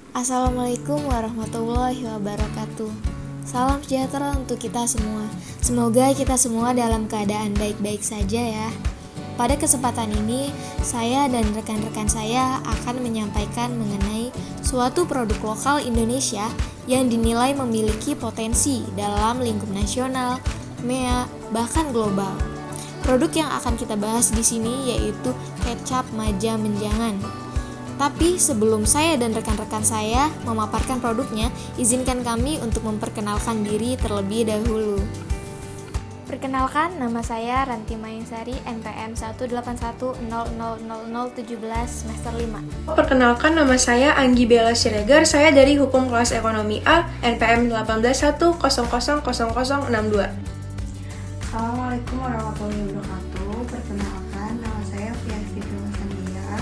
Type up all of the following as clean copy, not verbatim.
Assalamualaikum warahmatullahi wabarakatuh. Salam sejahtera untuk kita semua. Semoga kita semua dalam keadaan baik-baik saja ya. Pada kesempatan ini, saya dan rekan-rekan saya akan menyampaikan mengenai suatu produk lokal Indonesia yang dinilai memiliki potensi dalam lingkup nasional, MEA, bahkan global. Produk yang akan kita bahas di sini yaitu kecap Maja Menjangan. Tapi sebelum saya dan rekan-rekan saya memaparkan produknya, izinkan kami untuk memperkenalkan diri terlebih dahulu. Perkenalkan, nama saya Ranti Mayansari, NPM 181000017 semester 5. Perkenalkan, nama saya Anggi Bella Siregar, saya dari Hukum Kelas Ekonomi A, NPM 181000062. Assalamualaikum warahmatullahi wabarakatuh. Perkenalkan, nama saya Fiasi Sandia,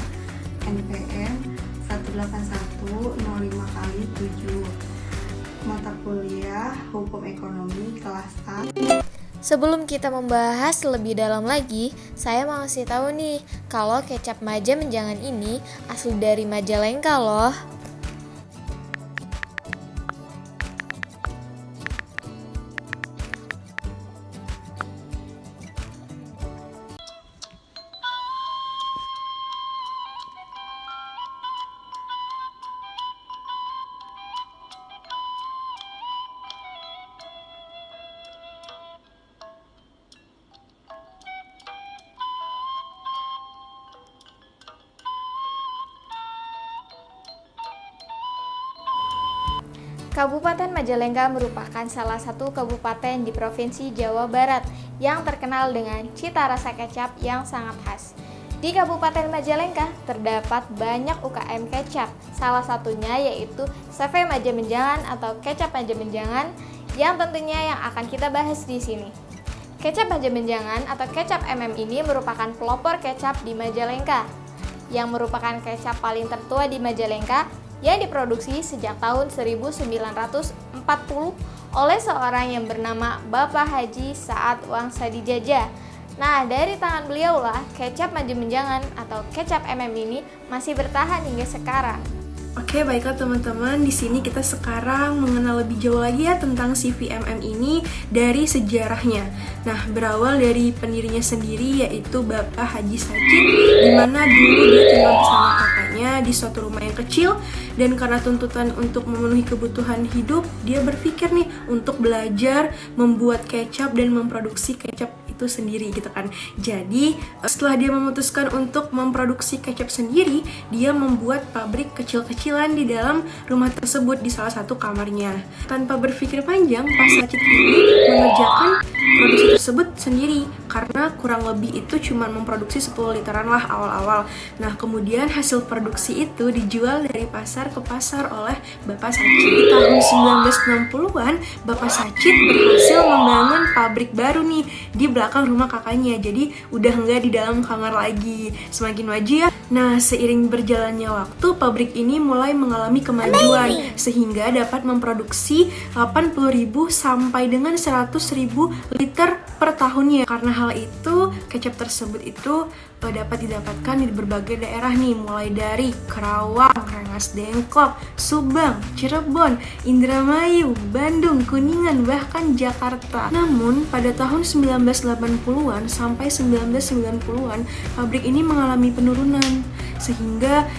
NPM 18105x7, mata kuliah Hukum Ekonomi kelas A. Sebelum kita membahas lebih dalam lagi, saya mau kasih tahu nih, kalau kecap Maja Menjangan ini asli dari Majalengka loh. Kabupaten Majalengka merupakan salah satu kabupaten di Provinsi Jawa Barat yang terkenal dengan cita rasa kecap yang sangat khas. Di Kabupaten Majalengka terdapat banyak UKM kecap, salah satunya yaitu CV Maja Menjangan atau kecap Maja Menjangan yang tentunya yang akan kita bahas di sini. Kecap Maja Menjangan atau kecap MM ini merupakan pelopor kecap di Majalengka, yang merupakan kecap paling tertua di Majalengka yang diproduksi sejak tahun 1940 oleh seorang yang bernama Bapak Haji Saad Wangsa Dijajah. Nah, dari tangan beliaulah kecap Maja Menjangan atau kecap MM ini masih bertahan hingga sekarang. Oke, baiklah teman-teman, di sini kita sekarang mengenal lebih jauh lagi ya tentang CVMM ini dari sejarahnya. Nah, berawal dari pendirinya sendiri yaitu Bapak Haji Sachid, di mana dulu dia tinggal bersama kakaknya di suatu rumah yang kecil, dan karena tuntutan untuk memenuhi kebutuhan hidup, dia berpikir nih untuk belajar membuat kecap dan memproduksi kecap itu sendiri gitu kan. Jadi setelah dia memutuskan untuk memproduksi kecap sendiri, dia membuat pabrik kecil-kecilan di dalam rumah tersebut di salah satu kamarnya. Tanpa berpikir panjang, Pak Sachid ini mengerjakan produksi tersebut sendiri karena kurang lebih itu cuma memproduksi 10 literan lah awal-awal. Nah, kemudian hasil produksi itu dijual dari pasar ke pasar oleh Bapak Sachid. Di tahun 1960-an, Bapak Sachid berhasil membangun pabrik baru nih di belakang rumah kakaknya. Jadi udah nggak di dalam kamar lagi. Semakin maju ya. Nah, seiring berjalannya waktu, pabrik ini mulai mengalami kemajuan sehingga dapat memproduksi 80.000 sampai dengan 100.000 liter per tahunnya. Karena hal itu, kecap tersebut itu dapat didapatkan di berbagai daerah nih, mulai dari Karawang, Rengas Dengklok, Subang, Cirebon, Indramayu, Bandung, Kuningan, bahkan Jakarta. Namun pada tahun 1980-an sampai 1990-an, pabrik ini mengalami penurunan sehingga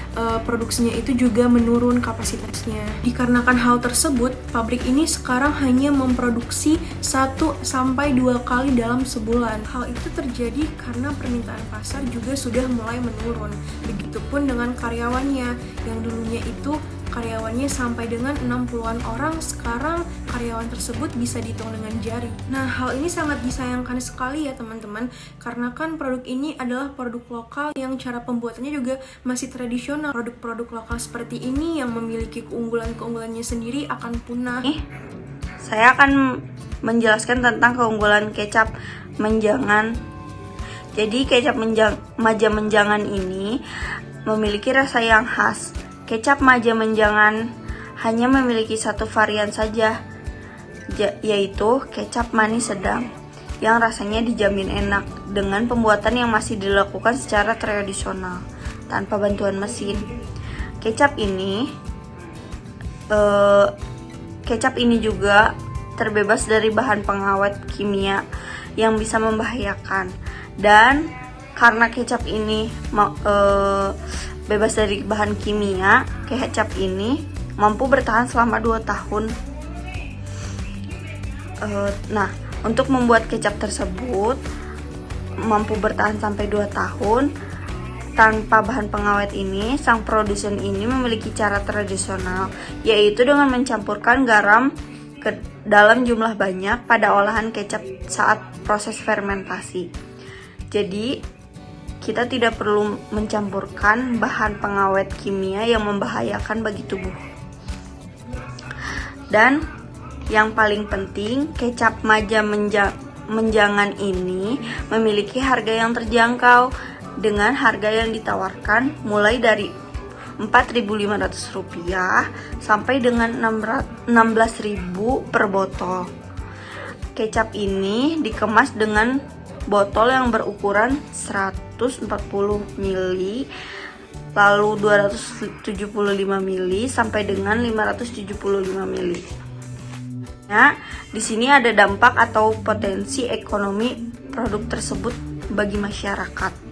produksinya itu juga menurun kapasitasnya. Dikarenakan hal tersebut, pabrik ini sekarang hanya memproduksi 1 sampai 2 kali dalam sebulan. Hal itu terjadi karena permintaan pasar juga sudah mulai menurun. Begitupun dengan karyawannya yang dulunya itu karyawannya sampai dengan 60-an orang, sekarang karyawan tersebut bisa dihitung dengan jari. Nah, hal ini sangat disayangkan sekali ya teman-teman, karena kan produk ini adalah produk lokal yang cara pembuatannya juga masih tradisional. Produk-produk lokal seperti ini yang memiliki keunggulan-keunggulannya sendiri akan punah. Saya akan menjelaskan tentang keunggulan kecap menjangan. Jadi kecap Maja Menjangan ini memiliki rasa yang khas. Kecap Maja Menjangan hanya memiliki satu varian saja, yaitu kecap manis sedang, yang rasanya dijamin enak dengan pembuatan yang masih dilakukan secara tradisional tanpa bantuan mesin. Kecap ini kecap ini juga terbebas dari bahan pengawet kimia yang bisa membahayakan. Dan karena kecap ini bebas dari bahan kimia, kecap ini mampu bertahan selama 2 tahun. Nah, untuk membuat kecap tersebut mampu bertahan sampai 2 tahun tanpa bahan pengawet ini, sang produsen ini memiliki cara tradisional, yaitu dengan mencampurkan garam ke dalam jumlah banyak pada olahan kecap saat proses fermentasi. Jadi, kita tidak perlu mencampurkan bahan pengawet kimia yang membahayakan bagi tubuh. Dan yang paling penting, kecap maja menjangan ini memiliki harga yang terjangkau dengan harga yang ditawarkan mulai dari Rp4.500 sampai dengan Rp16.000 per botol. Kecap ini dikemas dengan botol yang berukuran 140 ml, lalu 275 ml sampai dengan 575 ml. Nah, di sini ada dampak atau potensi ekonomi produk tersebut bagi masyarakat.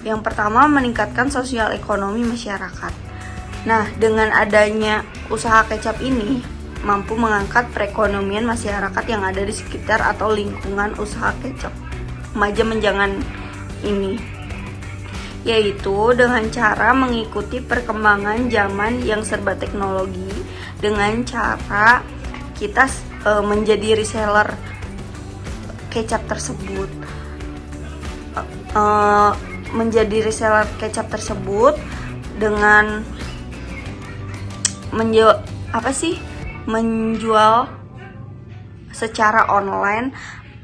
Yang pertama, meningkatkan sosial ekonomi masyarakat. Nah, dengan adanya usaha kecap ini mampu mengangkat perekonomian masyarakat yang ada di sekitar atau lingkungan usaha kecap maja menjangan ini, yaitu dengan cara mengikuti perkembangan zaman yang serba teknologi, dengan cara kita menjadi reseller kecap tersebut, dengan menjual secara online,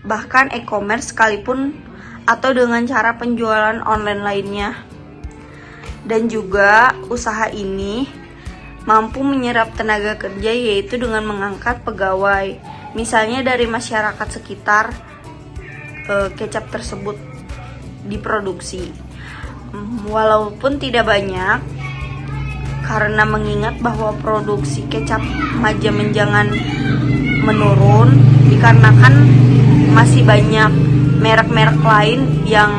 bahkan e-commerce sekalipun, atau dengan cara penjualan online lainnya. Dan juga usaha ini mampu menyerap tenaga kerja, yaitu dengan mengangkat pegawai, misalnya dari masyarakat sekitar kecap tersebut diproduksi. Walaupun tidak banyak, karena mengingat bahwa produksi kecap maja menjangan menurun dikarenakan masih banyak merek-merek lain yang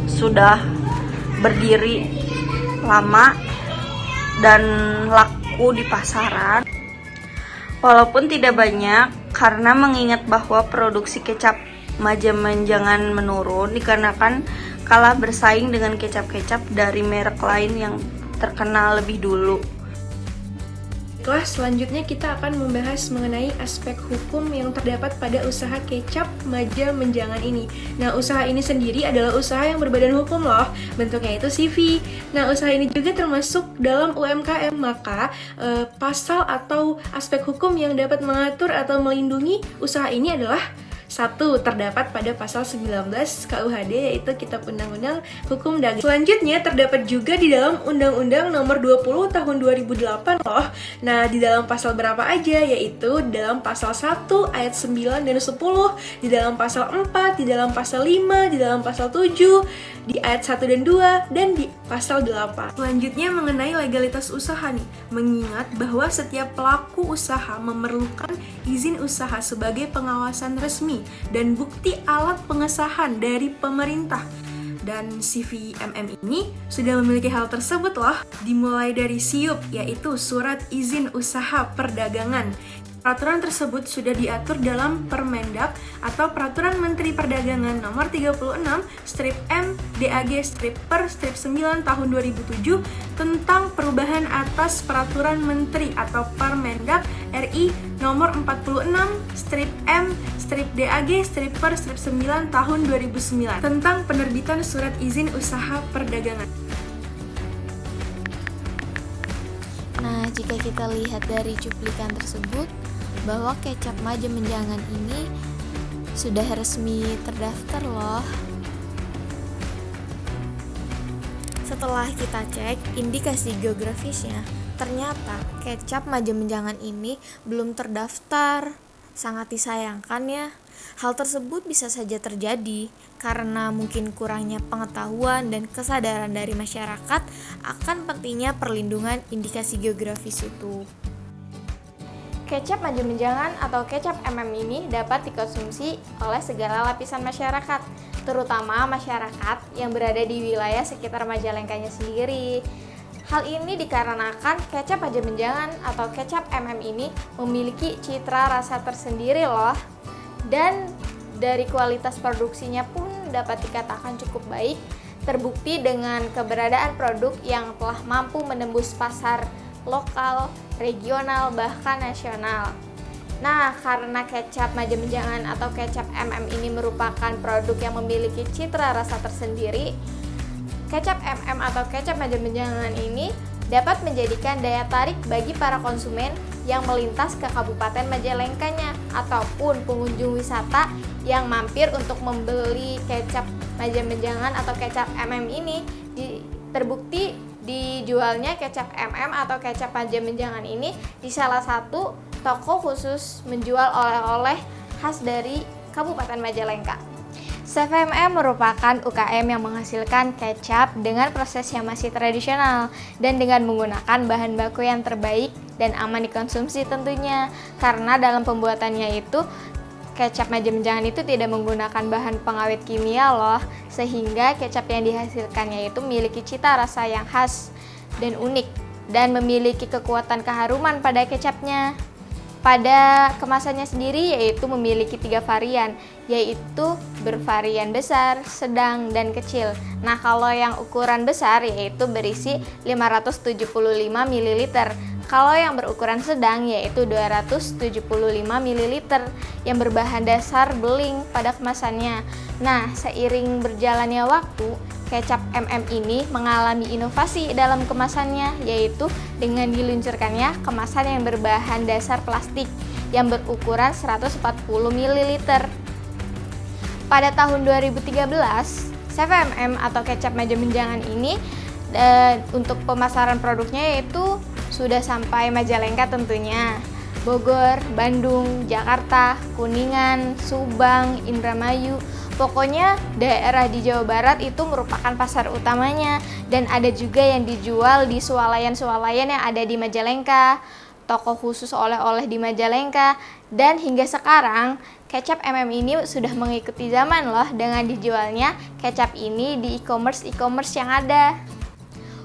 sudah berdiri lama dan laku di pasaran. Walaupun tidak banyak, karena mengingat bahwa produksi kecap maja menjangan menurun dikarenakan kalah bersaing dengan kecap-kecap dari merek lain yang terkenal lebih dulu. Baiklah, selanjutnya kita akan membahas mengenai aspek hukum yang terdapat pada usaha kecap maja menjangan ini. Nah, usaha ini sendiri adalah usaha yang berbadan hukum loh, bentuknya itu CV. Nah, usaha ini juga termasuk dalam UMKM, maka pasal atau aspek hukum yang dapat mengatur atau melindungi usaha ini adalah: 1. Terdapat pada pasal 19 KUHD, yaitu Kitab Undang-Undang Hukum Dagang. Selanjutnya terdapat juga di dalam Undang-Undang Nomor 20 Tahun 2008 loh. Nah, di dalam pasal berapa aja? Yaitu dalam pasal 1 ayat 9 dan 10, di dalam pasal 4, di dalam pasal 5, di dalam pasal 7, di ayat 1 dan 2, dan di pasal 8. Selanjutnya mengenai legalitas usaha nih, mengingat bahwa setiap pelaku usaha memerlukan izin usaha sebagai pengawasan resmi dan bukti alat pengesahan dari pemerintah. Dan CVMM ini sudah memiliki hal tersebut loh, dimulai dari SIUP, yaitu Surat Izin Usaha Perdagangan. Peraturan tersebut sudah diatur dalam Permendak atau Peraturan Menteri Perdagangan Nomor 36/M/DAG/Per/9 Tahun 2007 tentang perubahan atas Peraturan Menteri atau Permendak RI Nomor 46/M/DAG/Per/9 Tahun 2009 tentang penerbitan Surat Izin Usaha Perdagangan. Nah, jika kita lihat dari cuplikan tersebut, bahwa kecap maja menjangan ini sudah resmi terdaftar loh. Setelah kita cek indikasi geografisnya, ternyata kecap maja menjangan ini belum terdaftar. Sangat disayangkan ya. Hal tersebut bisa saja terjadi karena mungkin kurangnya pengetahuan dan kesadaran dari masyarakat akan pentingnya perlindungan indikasi geografis itu. Kecap maja menjangan atau kecap ini dapat dikonsumsi oleh segala lapisan masyarakat, terutama masyarakat yang berada di wilayah sekitar Majalengkanya sendiri. Hal ini dikarenakan kecap maja menjangan atau kecap ini memiliki citra rasa tersendiri loh. Dan dari kualitas produksinya pun dapat dikatakan cukup baik, terbukti dengan keberadaan produk yang telah mampu menembus pasar lokal, regional, bahkan nasional. Nah, karena kecap maja menjangan atau kecap ini merupakan produk yang memiliki citra rasa tersendiri, kecap atau kecap maja menjangan ini dapat menjadikan daya tarik bagi para konsumen yang melintas ke Kabupaten Majalengkanya ataupun pengunjung wisata yang mampir untuk membeli kecap maja menjangan atau kecap ini. Terbukti dijualnya kecap atau kecap maja menjangan ini di salah satu toko khusus menjual oleh-oleh khas dari Kabupaten Majalengka. CVMM merupakan UKM yang menghasilkan kecap dengan proses yang masih tradisional dan dengan menggunakan bahan baku yang terbaik dan aman dikonsumsi tentunya, karena dalam pembuatannya itu kecap maja menjangan itu tidak menggunakan bahan pengawet kimia loh, sehingga kecap yang dihasilkannya itu memiliki cita rasa yang khas dan unik dan memiliki kekuatan keharuman pada kecapnya. Pada kemasannya sendiri yaitu memiliki 3 varian, yaitu bervarian besar, sedang, dan kecil. Nah, kalau yang ukuran besar yaitu berisi 575 ml. Kalau yang berukuran sedang yaitu 275 ml yang berbahan dasar beling pada kemasannya. Nah, seiring berjalannya waktu, kecap ini mengalami inovasi dalam kemasannya, yaitu dengan diluncurkannya kemasan yang berbahan dasar plastik yang berukuran 140 ml. Pada tahun 2013, CVMM atau kecap maja menjangan ini untuk pemasaran produknya yaitu sudah sampai Majalengka tentunya, Bogor, Bandung, Jakarta, Kuningan, Subang, Indramayu. Pokoknya daerah di Jawa Barat itu merupakan pasar utamanya, dan ada juga yang dijual di swalayan-swalayan yang ada di Majalengka, toko khusus oleh-oleh di Majalengka, dan hingga sekarang kecap ini sudah mengikuti zaman loh dengan dijualnya kecap ini di e-commerce yang ada.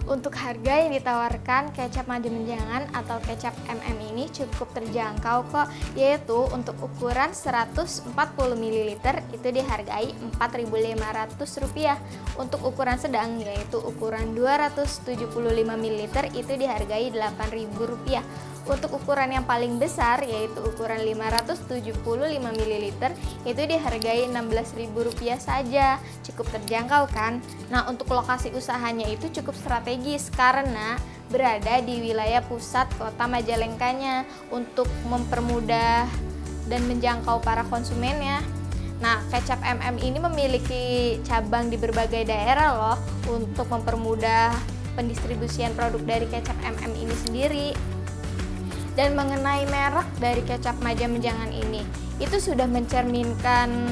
Untuk harga yang ditawarkan kecap maja menjangan atau kecap ini cukup terjangkau kok, yaitu untuk ukuran 140 ml itu dihargai Rp4.500. Untuk ukuran sedang yaitu ukuran 275 ml itu dihargai Rp8.000. Untuk ukuran yang paling besar yaitu ukuran 575 ml itu dihargai Rp16.000 saja. Cukup terjangkau kan? Nah, untuk lokasi usahanya itu cukup strategis karena berada di wilayah pusat kota Majalengkanya untuk mempermudah dan menjangkau para konsumennya. Nah, kecap ini memiliki cabang di berbagai daerah loh untuk mempermudah pendistribusian produk dari kecap ini sendiri. Dan mengenai merek dari kecap maja menjangan ini, itu sudah mencerminkan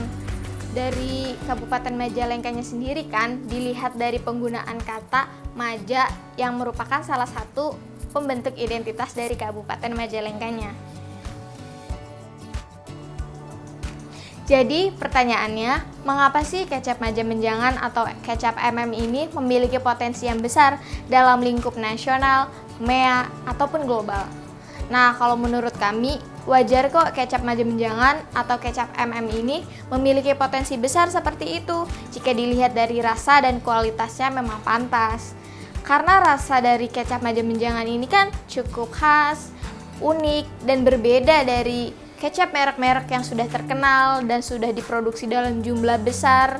dari Kabupaten Majalengkanya sendiri kan, dilihat dari penggunaan kata maja yang merupakan salah satu pembentuk identitas dari Kabupaten Majalengkanya. Jadi pertanyaannya, mengapa sih kecap maja menjangan atau kecap ini memiliki potensi yang besar dalam lingkup nasional, MEA, ataupun global? Nah, kalau menurut kami, wajar kok kecap maja menjangan atau kecap ini memiliki potensi besar seperti itu jika dilihat dari rasa dan kualitasnya memang pantas. Karena rasa dari kecap maja menjangan ini kan cukup khas, unik, dan berbeda dari kecap merek-merek yang sudah terkenal dan sudah diproduksi dalam jumlah besar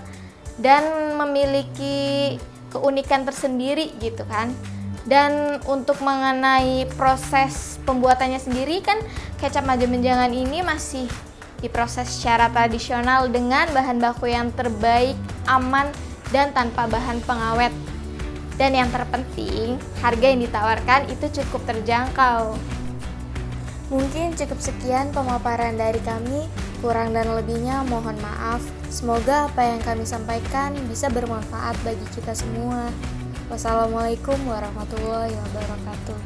dan memiliki keunikan tersendiri gitu kan. Dan untuk mengenai proses pembuatannya sendiri kan kecap maja menjangan ini masih diproses secara tradisional dengan bahan baku yang terbaik, aman, dan tanpa bahan pengawet. Dan yang terpenting, harga yang ditawarkan itu cukup terjangkau. Mungkin cukup sekian pemaparan dari kami. Kurang dan lebihnya mohon maaf. Semoga apa yang kami sampaikan bisa bermanfaat bagi kita semua. Wassalamualaikum warahmatullahi wabarakatuh.